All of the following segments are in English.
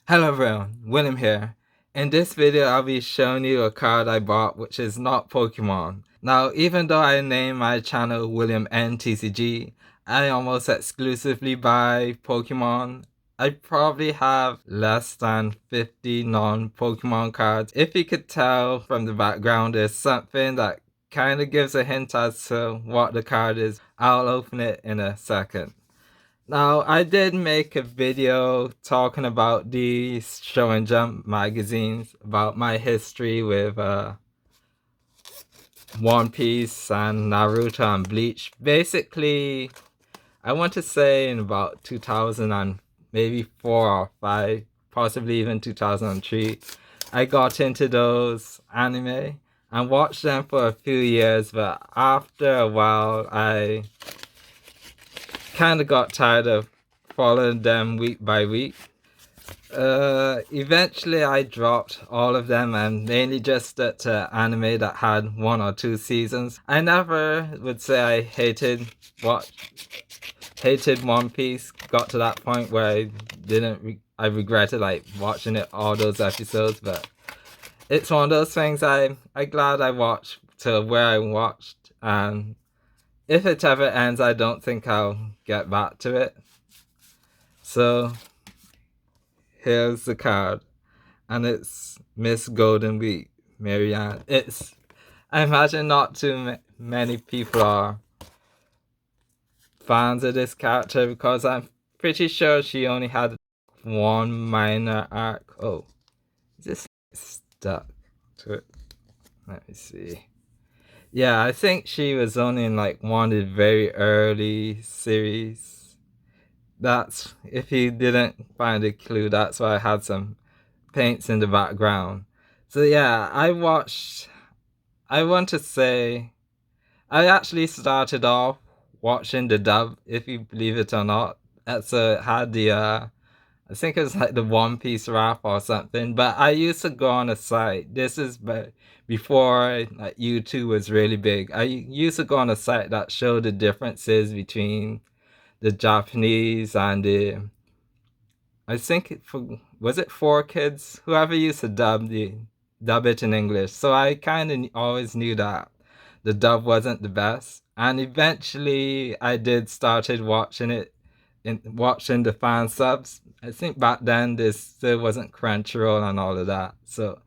Hello everyone, William here. In this video I'll be showing you a card I bought which is not Pokemon. Now even though I name my channel William N TCG, I almost exclusively buy Pokemon. I probably have less than 50 non-Pokemon cards. If you could tell from the background, there's something that kind of gives a hint as to what the card is. I'll open it in a second. Now, I did make a video talking about these Shonen Jump magazines, about my history with One Piece and Naruto and Bleach. Basically, I want to say in about 2000 and maybe 4 or 5, possibly even 2003, I got into those anime and watched them for a few years, but after a while, I kind of got tired of following them week by week. Eventually I dropped all of them and mainly just stuck to anime that had 1 or 2 seasons. I never would say I hated One Piece. Got to that point where I regretted like watching it all those episodes, but it's one of those things I'm glad I watched to where I watched, and if it ever ends, I don't think I'll get back to it. So here's the card, and it's Miss Golden Wheat, Marianne. I imagine not too many people are fans of this character because I'm pretty sure she only had one minor arc. Oh, is this stuck to it? Let me see. Yeah, I think she was only in like one of the very early series. That's, if you didn't find a clue, that's why I had some paints in the background. So yeah, I want to say, I actually started off watching the dub, if you believe it or not. So it had I think it was like the One Piece rap or something. But I used to go on a site. This is before like YouTube was really big. I used to go on a site that showed the differences between the Japanese and the, I think was it 4Kids? Whoever used to dub it in English. So I kind of always knew that the dub wasn't the best. And eventually I did started watching it, watching the fan subs. I think back then this still wasn't Crunchyroll and all of that. So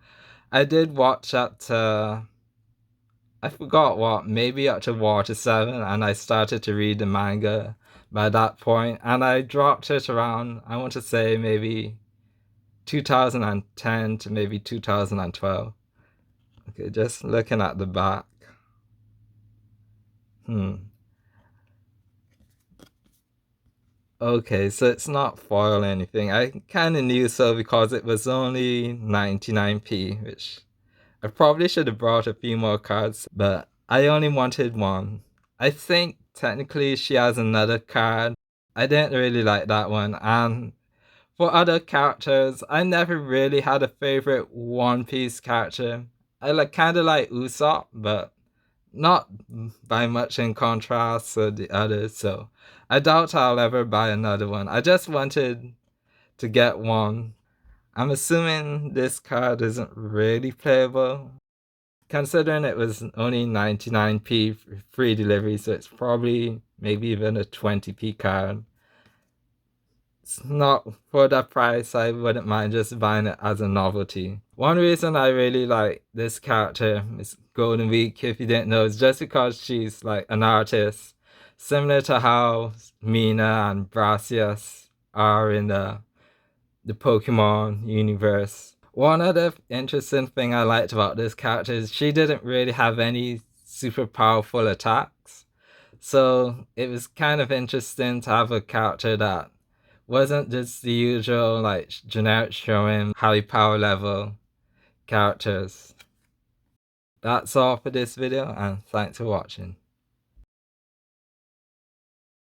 I did watch up to, I forgot what, maybe up to Water 7, and I started to read the manga by that point, and I dropped it around, I want to say maybe 2010 to maybe 2012. Okay, just looking at the back. Okay, so it's not foil or anything. I kind of knew so because it was only 99p, which I probably should have brought a few more cards, but I only wanted one. I think technically she has another card. I didn't really like that one. And for other characters, I never really had a favorite One Piece character. I kind of like Usopp, but not by much in contrast to the others. So I doubt I'll ever buy another one. I just wanted to get one. I'm assuming this card isn't really playable, considering it was only 99p free delivery, so it's probably maybe even a 20p card. It's not for that price. I wouldn't mind just buying it as a novelty. One reason I really like this character, Miss Golden Week, if you didn't know, is just because she's like an artist, similar to how Mina and Brassius are in the Pokemon universe. One other interesting thing I liked about this character is she didn't really have any super powerful attacks. So it was kind of interesting to have a character that wasn't just the usual like generic showing high power level characters. That's all for this video, and thanks for watching.